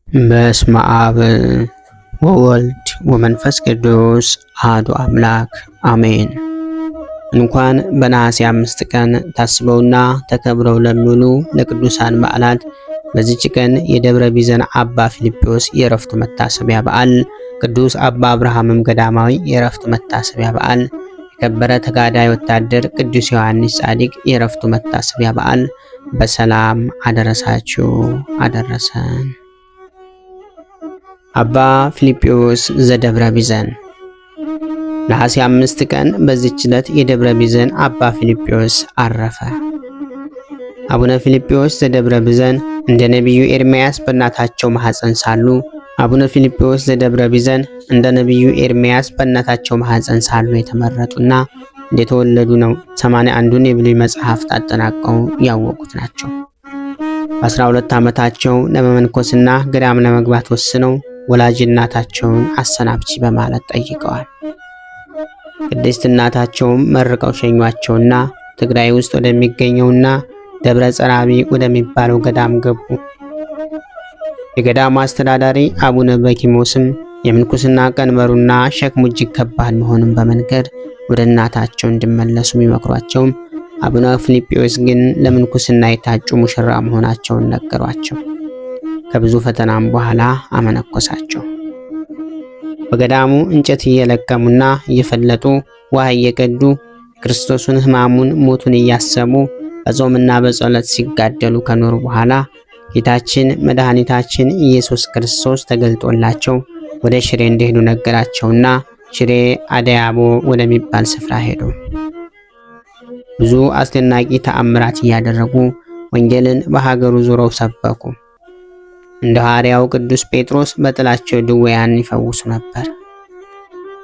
በስመ አብ ወወልድ ወመንፈስ ቅዱስ አሐዱ አምላክ አሜን። እንኳን በነሐሴ 5 ቀን ታስበውና ተከብረው ለሚውሉ ለቅዱሳን በዓላት በዚች ቀን የደብረ ቢዘን አባ ፊልጶስ የዕረፍቱ መታሰቢያ በዓል፣ ቅዱስ አባ አብርሃምም ገዳማዊ የዕረፍቱ መታሰቢያ በዓል፣ የከበረ ተጋዳይ ወታደር ቅዱስ ዮሐንስ ጻድቅ የዕረፍቱ መታሰቢያ በዓል በሰላም አደረሳችሁ አደረሰን። አባ ፊልጶስ ዘደብረ ቢዘን። ነሐሴ 5 ቀን በዚች ዕለት የደብረ ቢዘን አባ ፊልጶስ አረፈ። አቡነ ፊልጶስ ዘደብረ ቢዘን እንደ ነቢዩ ኤርምያስ በእናታቸው ማኅፀን ሳሉ አቡነ ፊልጶስ ዘደብረ ቢዘን እንደ ነቢዩ ኤርምያስ በእናታቸው ማኅፀን ሳሉ የተመረጡና እንደተወለዱ ነው 81ዱን የብሉይ መጽሐፍት አጠናቀው ያወቁት ናቸው። በ12 ዓመታቸው ለመመንኮስና ገዳም ለመግባት ወስነው ወላጅ እናታቸውን አሰናብቺ በማለት ጠይቀዋል። ቅድስት እናታቸውም መርቀው ሸኟቸውና ትግራይ ውስጥ ወደሚገኘውና ደብረ ጸራቢ ወደሚባለው ገዳም ገቡ። የገዳሙ አስተዳዳሪ አቡነ በኪሞስም የምንኩስና ቀንበሩና ሸክሙ እጅግ ከባድ መሆኑን በመንገር ወደ እናታቸው እንዲመለሱ የሚመክሯቸውም፣ አቡነ ፊልጶስ ግን ለምንኩስና የታጩ ሙሽራ መሆናቸውን ነገሯቸው። ከብዙ ፈተናም በኋላ አመነኮሳቸው። በገዳሙ እንጨት እየለቀሙና እየፈለጡ ውሃ እየቀዱ ክርስቶስን ሕማሙን ሞቱን እያሰቡ በጾምና በጸሎት ሲጋደሉ ከኖሩ በኋላ ጌታችን መድኃኒታችን ኢየሱስ ክርስቶስ ተገልጦላቸው ወደ ሽሬ እንደሄዱ ነገራቸውና ሽሬ አደያቦ ወደሚባል ስፍራ ሄዱ። ብዙ አስደናቂ ተአምራት እያደረጉ ወንጌልን በሀገሩ ዙረው ሰበኩ። እንደ ሐዋርያው ቅዱስ ጴጥሮስ በጥላቸው ድውያን ይፈውሱ ነበር።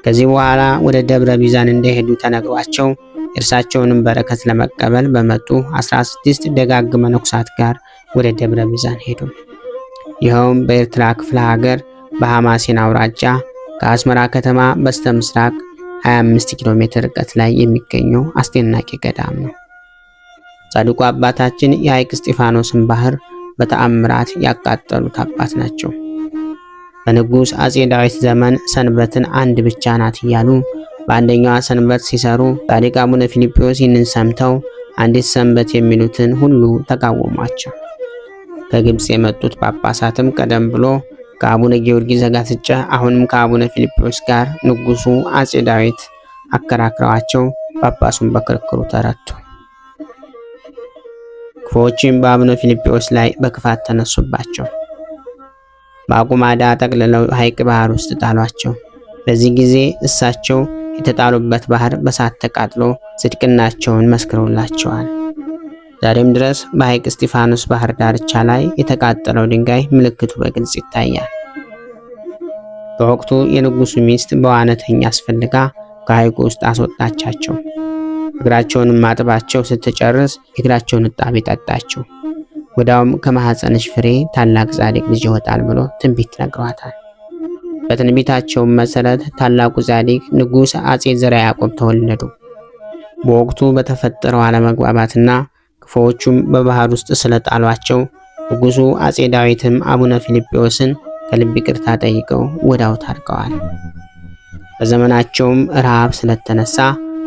ከዚህ በኋላ ወደ ደብረ ቢዘን እንደሄዱ ተነግሯቸው የእርሳቸውንም በረከት ለመቀበል በመጡ 16 ደጋግ መነኩሳት ጋር ወደ ደብረ ቢዘን ሄዱ። ይኸውም በኤርትራ ክፍለ ሀገር በሐማሴን አውራጃ ከአስመራ ከተማ በስተ ምስራቅ 25 ኪሎ ሜትር ርቀት ላይ የሚገኘው አስደናቂ ገዳም ነው። ጻድቁ አባታችን የሐይቅ እስጢፋኖስን ባህር በተአምራት ያቃጠሉት አባት ናቸው። በንጉሥ አጼ ዳዊት ዘመን ሰንበትን አንድ ብቻ ናት እያሉ በአንደኛዋ ሰንበት ሲሰሩ ጻድቅ አቡነ ፊልጶስ ይህንን ሰምተው አንዲት ሰንበት የሚሉትን ሁሉ ተቃወሟቸው። ከግብፅ የመጡት ጳጳሳትም ቀደም ብሎ ከአቡነ ጊዮርጊስ ዘጋስጫ አሁንም ከአቡነ ፊልጶስ ጋር ንጉሡ አጼ ዳዊት አከራክረዋቸው ጳጳሱን በክርክሩ ተረቱ። ክፉዎችም በአቡነ ፊልጶስ ላይ በክፋት ተነሱባቸው። በአቁማዳ ጠቅልለው ሐይቅ ባህር ውስጥ ጣሏቸው። በዚህ ጊዜ እሳቸው የተጣሉበት ባህር በሳት ተቃጥሎ ጽድቅናቸውን መስክረውላቸዋል። ዛሬም ድረስ በሐይቅ እስጢፋኖስ ባህር ዳርቻ ላይ የተቃጠለው ድንጋይ ምልክቱ በግልጽ ይታያል። በወቅቱ የንጉሡ ሚስት በዋነተኛ አስፈልጋ ከሐይቁ ውስጥ አስወጣቻቸው። እግራቸውንም ማጥባቸው ስትጨርስ የእግራቸውን እጣቢ ጠጣቸው። ወዲያውም ከማኅፀንሽ ፍሬ ታላቅ ጻድቅ ልጅ ይወጣል ብሎ ትንቢት ነግሯታል። በትንቢታቸውም መሰረት ታላቁ ጻድቅ ንጉሥ አጼ ዘርዓ ያዕቆብ ተወለዱ። በወቅቱ በተፈጠረው አለመግባባትና ክፉዎቹም በባህር ውስጥ ስለጣሏቸው ንጉሡ አጼ ዳዊትም አቡነ ፊልጶስን ከልብ ይቅርታ ጠይቀው ወዲያው ታርቀዋል። በዘመናቸውም ረሃብ ስለተነሳ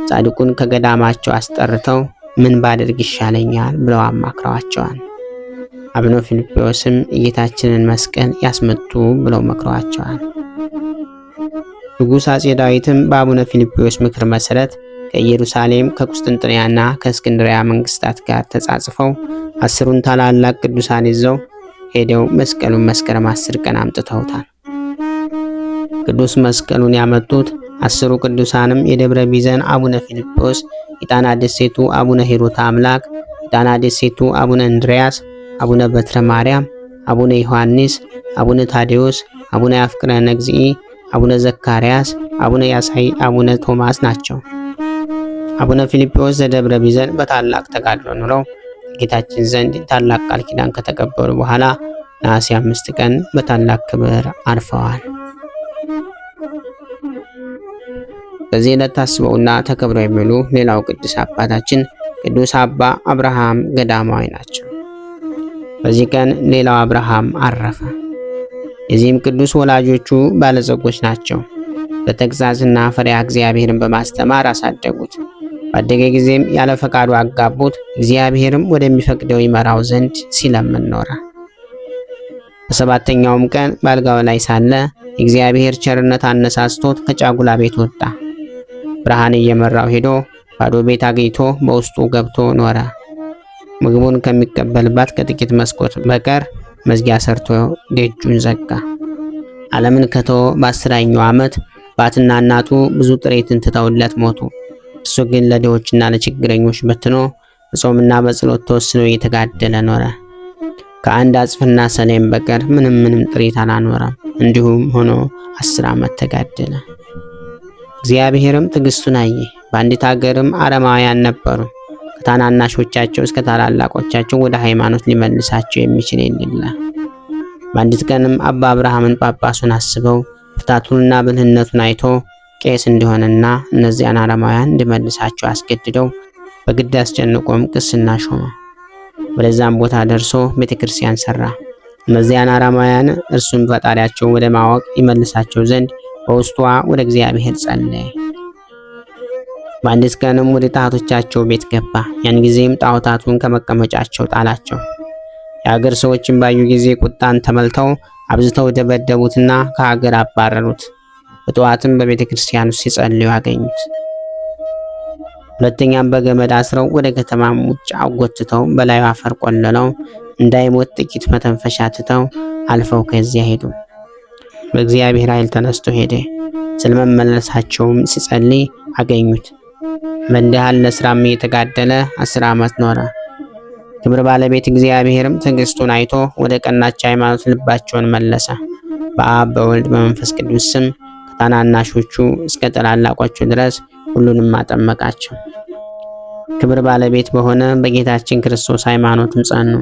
ጻድቁን ከገዳማቸው አስጠርተው ምን ባደርግ ይሻለኛል ብለው አማክረዋቸዋል። አቡነ ፊልጶስም የጌታችንን መስቀል ያስመጡ ብለው መክረዋቸዋል። ንጉሥ አጼ ዳዊትም በአቡነ ፊልጶስ ምክር መሰረት ከኢየሩሳሌም ከቁስጥንጥንያና ከእስክንድሪያ መንግስታት ጋር ተጻጽፈው 10ሩን ታላላቅ ቅዱሳን ይዘው ሄደው መስቀሉን መስከረም 10 ቀን አምጥተውታል። ቅዱስ መስቀሉን ያመጡት 10ሩ ቅዱሳንም የደብረ ቢዘን አቡነ ፊልጶስ፣ የጣና ደሴቱ አቡነ ሂሩት አምላክ፣ የጣና ደሴቱ አቡነ እንድርያስ፣ አቡነ በትረ ማርያም፣ አቡነ ዮሐንስ፣ አቡነ ታዴዎስ፣ አቡነ አፍቅረነ እግዚእ፣ አቡነ ዘካርያስ፣ አቡነ ያሳይ፣ አቡነ ቶማስ ናቸው። አቡነ ፊልጶስ ዘደብረ ቢዘን በታላቅ ተጋድሎ ኑረው ጌታችን ዘንድ ታላቅ ቃል ኪዳን ከተቀበሉ በኋላ ነሐሴ 5 ቀን በታላቅ ክብር አርፈዋል። በዚህ ዕለት ታስበውና ተከብረው የሚውሉ ሌላው ቅዱስ አባታችን ቅዱስ አባ አብርሃም ገዳማዊ ናቸው። በዚህ ቀን ሌላው አብርሃም አረፈ። የዚህም ቅዱስ ወላጆቹ ባለጸጎች ናቸው። በተግሣጽና ፈሪሃ እግዚአብሔርን በማስተማር አሳደጉት። ባደገ ጊዜም ያለ ፈቃዱ አጋቡት። እግዚአብሔርም ወደሚፈቅደው ይመራው ዘንድ ሲለምን ኖረ። በሰባተኛውም ቀን በአልጋው ላይ ሳለ የእግዚአብሔር ቸርነት አነሳስቶት ከጫጉላ ቤት ወጣ። ብርሃን እየመራው ሄዶ ባዶ ቤት አግኝቶ በውስጡ ገብቶ ኖረ። ምግቡን ከሚቀበልባት ከጥቂት መስኮት በቀር መዝጊያ ሰርቶ ደጁን ዘጋ። ዓለምን ከተወ በ10ኛው ዓመት አባትና እናቱ ብዙ ጥሪትን ትተውለት ሞቱ። እሱ ግን ለድሆችና ለችግረኞች በትኖ በጾምና በጸሎት ተወስኖ እየተጋደለ ኖረ። ከአንድ አጽፍና ሰሌም በቀር ምንም ጥሪት አላኖረም። እንዲሁም ሆኖ 10 ዓመት ተጋደለ። እግዚአብሔርም ትዕግስቱን አየ። በአንዲት ሀገርም አረማውያን ነበሩ። ከታናናሾቻቸው እስከ ታላላቆቻቸው ወደ ሃይማኖት ሊመልሳቸው የሚችል የሌለ። በአንዲት ቀንም አባ አብርሃምን ጳጳሱን አስበው ፍታቱንና ብልህነቱን አይቶ ቄስ እንዲሆንና እነዚያን አረማውያን እንዲመልሳቸው አስገድደው በግድ አስጨንቆም ቅስና ሾመ። ወደዛም ቦታ ደርሶ ቤተክርስቲያን ሰራ። እነዚያን አረማውያን እርሱን ፈጣሪያቸው ወደ ማወቅ ይመልሳቸው ዘንድ በውስጧ ወደ እግዚአብሔር ጸለየ። በአንዲት ቀንም ወደ ጣዖቶቻቸው ቤት ገባ። ያን ጊዜም ጣዖታቱን ከመቀመጫቸው ጣላቸው። የአገር ሰዎችን ባዩ ጊዜ ቁጣን ተመልተው አብዝተው ደበደቡትና ከሀገር አባረሩት። በጠዋትም በቤተ ክርስቲያን ውስጥ ሲጸልዩ አገኙት። ሁለተኛም በገመድ አስረው ወደ ከተማም ውጭ አጎትተው በላዩ አፈር ቆልለው እንዳይሞት ጥቂት መተንፈሻ ትተው አልፈው ከዚያ ሄዱ። በእግዚአብሔር ኃይል ተነስቶ ሄደ። ስለመመለሳቸውም ሲጸልይ አገኙት። በእንዲህ ያለ ስራም እየተጋደለ 10 ዓመት ኖረ። ክብር ባለቤት እግዚአብሔርም ትዕግስቱን አይቶ ወደ ቀናች ሃይማኖት ልባቸውን መለሰ። በአብ በወልድ በመንፈስ ቅዱስ ስም ከታናናሾቹ እስከ ታላላቆቹ ድረስ ሁሉንም አጠመቃቸው። ክብር ባለቤት በሆነ በጌታችን ክርስቶስ ሃይማኖትም ጸኑ።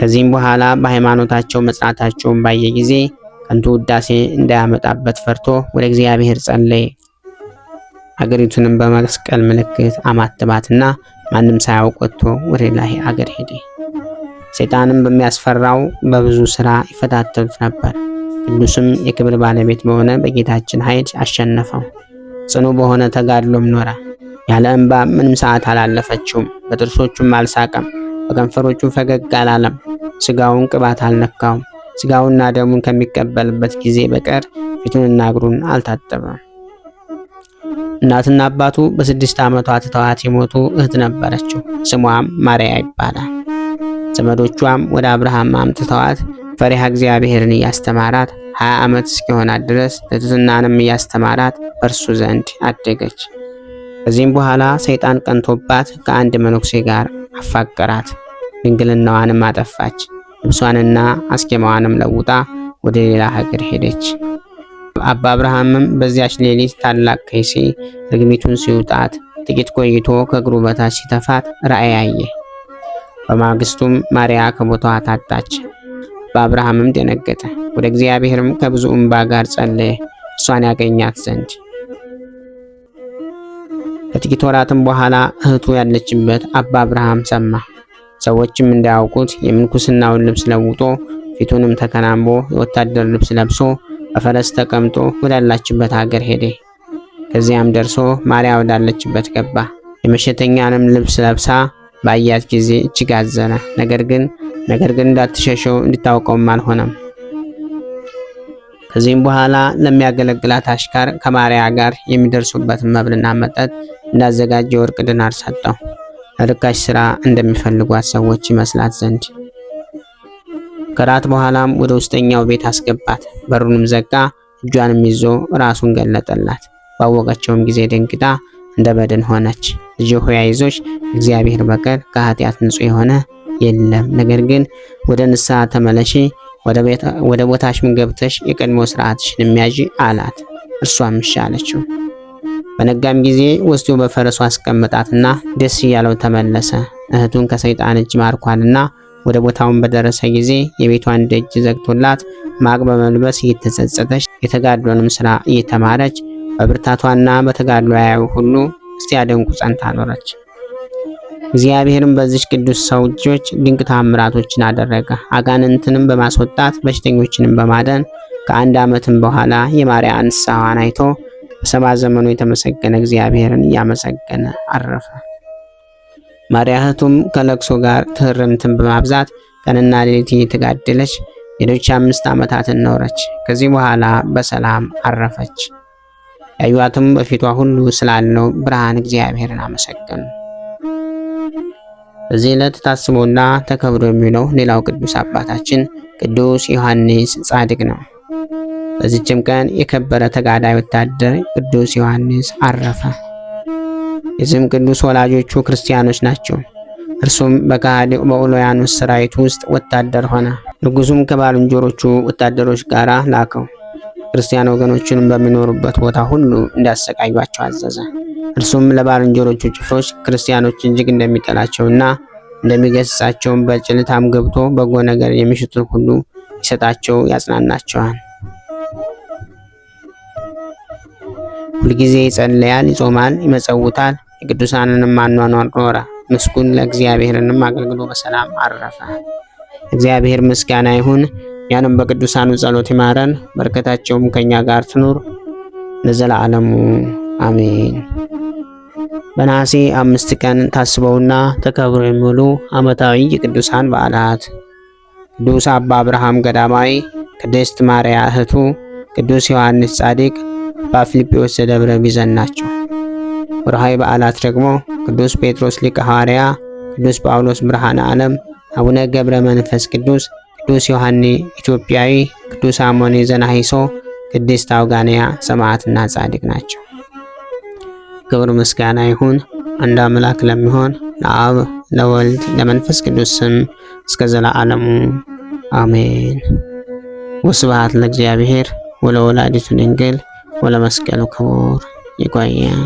ከዚህም በኋላ በሃይማኖታቸው መጽናታቸውን ባየ ጊዜ ከንቱ ውዳሴ እንዳያመጣበት ፈርቶ ወደ እግዚአብሔር ጸለየ። አገሪቱንም በመስቀል ምልክት አማተባትና ማንም ሳያውቅ ወጥቶ ወደ ሌላ አገር ሄደ። ሰይጣንም በሚያስፈራው በብዙ ስራ ይፈታተኑት ነበር። ቅዱስም የክብር ባለቤት በሆነ በጌታችን ኃይል አሸነፈው። ጽኑ በሆነ ተጋድሎም ኖረ። ያለ እንባ ምንም ሰዓት አላለፈችውም። በጥርሶቹም አልሳቀም፣ በከንፈሮቹ ፈገግ አላለም። ስጋውን ቅባት አልነካውም። ስጋውና ደሙን ከሚቀበልበት ጊዜ በቀር ፊቱንና እግሩን አልታጠበም። እናትና አባቱ በ6 ዓመቷ ትተዋት የሞቱ እህት ነበረችው። ስሟም ማርያ ይባላል። ዘመዶቿም ወደ አብርሃም አምጥተዋት ፈሪሃ እግዚአብሔርን እያስተማራት 20 ዓመት እስኪሆናት ድረስ ትሕትናንም እያስተማራት በእርሱ ዘንድ አደገች። ከዚህም በኋላ ሰይጣን ቀንቶባት ከአንድ መነኩሴ ጋር አፋቀራት። ድንግልናዋንም አጠፋች። ልብሷንና አስኬማዋንም ለውጣ ወደ ሌላ ሀገር ሄደች። አባ አብርሃምም በዚያች ሌሊት ታላቅ ከይሲ ርግቢቱን ሲውጣት ጥቂት ቆይቶ ከእግሩ በታች ሲተፋት ራእይ አየ። በማግስቱም ማርያ ከቦታዋ ታጣች። አባ አብርሃምም ደነገጠ። ወደ እግዚአብሔርም ከብዙ እንባ ጋር ጸለየ እሷን ያገኛት ዘንድ። ከጥቂት ወራትም በኋላ እህቱ ያለችበት አባ አብርሃም ሰማ። ሰዎችም እንዳያውቁት የምንኩስናውን ልብስ ለውጦ ፊቱንም ተከናንቦ የወታደር ልብስ ለብሶ በፈረስ ተቀምጦ ወዳላችበት ሀገር ሄደ። ከዚያም ደርሶ ማርያ ወዳለችበት ገባ። የመሸተኛንም ልብስ ለብሳ ባያት ጊዜ እጅግ አዘነ። ነገር ግን እንዳትሸሸው እንድታውቀውም አልሆነም። ከዚህም በኋላ ለሚያገለግላት አሽካር ከማርያ ጋር የሚደርሱበትን መብልና መጠጥ እንዳዘጋጀ የወርቅ ድናር ሰጠው፣ ለርካሽ ስራ እንደሚፈልጓት ሰዎች ይመስላት ዘንድ። ከራት በኋላም ወደ ውስጠኛው ቤት አስገባት። በሩንም ዘጋ። እጇንም ይዞ ራሱን ገለጠላት። ባወቀችውም ጊዜ ደንግጣ እንደ በድን ሆነች። ልጅ ሆይ አይዞሽ፣ እግዚአብሔር በቀር ከኃጢአት ንጹሕ የሆነ የለም። ነገር ግን ወደ ንስሐ ተመለሺ፣ ወደ ቦታሽም ገብተሽ የቀድሞ ስርዓትሽን የሚያዥ አላት። እርሷም እሺ አለችው። በነጋም ጊዜ ወስዶ በፈረሱ አስቀመጣትና ደስ እያለው ተመለሰ። እህቱን ከሰይጣን እጅ ማርኳልና ወደ ቦታውን በደረሰ ጊዜ የቤቷን ደጅ ዘግቶላት ማቅ በመልበስ እየተጸጸተች የተጋድሎንም ስራ እየተማረች በብርታቷና በተጋድሎ ያዩ ሁሉ እስቲያደንቁ ጸንታ ኖረች። እግዚአብሔርም በዚች ቅዱስ ሰው እጆች ድንቅ ታምራቶችን አደረገ። አጋንንትንም በማስወጣት በሽተኞችንም በማዳን ከ1 ዓመትም በኋላ የማርያም ንስሐዋን አይቶ በ70 ዘመኑ የተመሰገነ እግዚአብሔርን እያመሰገነ አረፈ። ማርያም እህቱም ከለቅሶ ጋር ትህርምትን በማብዛት ቀንና ሌሊት እየተጋደለች ሌሎች 5 ዓመታትን ኖረች። ከዚህ በኋላ በሰላም አረፈች። ያዩአትም በፊቷ ሁሉ ስላለው ብርሃን እግዚአብሔርን አመሰገኑ። በዚህ ዕለት ታስቦና ተከብሮ የሚውለው ሌላው ቅዱስ አባታችን ቅዱስ ዮሐንስ ጻድቅ ነው። በዚህችም ቀን የከበረ ተጋዳይ ወታደር ቅዱስ ዮሐንስ አረፈ። የዚህም ቅዱስ ወላጆቹ ክርስቲያኖች ናቸው። እርሱም በከሃዲው በኦሎያኖስ ሰራዊት ውስጥ ወታደር ሆነ። ንጉሱም ከባልንጀሮቹ ወታደሮች ጋር ላከው። ክርስቲያን ወገኖቹንም በሚኖሩበት ቦታ ሁሉ እንዲያሰቃዩአቸው አዘዘ። እርሱም ለባልንጀሮቹ ጭፍሮች ክርስቲያኖች እጅግ እንደሚጠላቸውና እንደሚገስጻቸውም በጭልታም ገብቶ በጎ ነገር የሚሽቱን ሁሉ ይሰጣቸው ያጽናናቸዋል። ሁልጊዜ ይጸልያል፣ ይጾማል፣ ይመጸውታል። የቅዱሳንንም አኗኗር ኖረ። ምስጉን ለእግዚአብሔርንም አገልግሎ በሰላም አረፈ። እግዚአብሔር ምስጋና ይሁን። ያንም በቅዱሳኑ ጸሎት ይማረን፣ በረከታቸውም ከኛ ጋር ትኑር ለዘላለሙ አሜን። በነሐሴ 5 ቀን ታስበውና ተከብረው የሚውሉ ዓመታዊ የቅዱሳን በዓላት ቅዱስ አባ አብርሃም ገዳማዊ፣ ቅድስት ማርያም እህቱ፣ ቅዱስ ዮሐንስ ጻድቅ፣ አባ ፊልጶስ ዘደብረ ቢዘን ናቸው። ወርሃዊ በዓላት ደግሞ ቅዱስ ጴጥሮስ ሊቀ ሐዋርያ፣ ቅዱስ ጳውሎስ ብርሃነ ዓለም፣ አቡነ ገብረ መንፈስ ቅዱስ፣ ቅዱስ ዮሐኔ ኢትዮጵያዊ፣ ቅዱስ አሞኔ ዘናሂሶ፣ ቅድስት አውጋንያ ሰማዕትና ጻድቅ ናቸው። ክብር ምስጋና ይሁን አንድ አምላክ ለሚሆን ለአብ ለወልድ ለመንፈስ ቅዱስ ስም እስከ ዘላለሙ አሜን። ወስብሐት ለእግዚአብሔር ወለወላዲቱ ድንግል ወለመስቀሉ ክቡር። ይቆየን።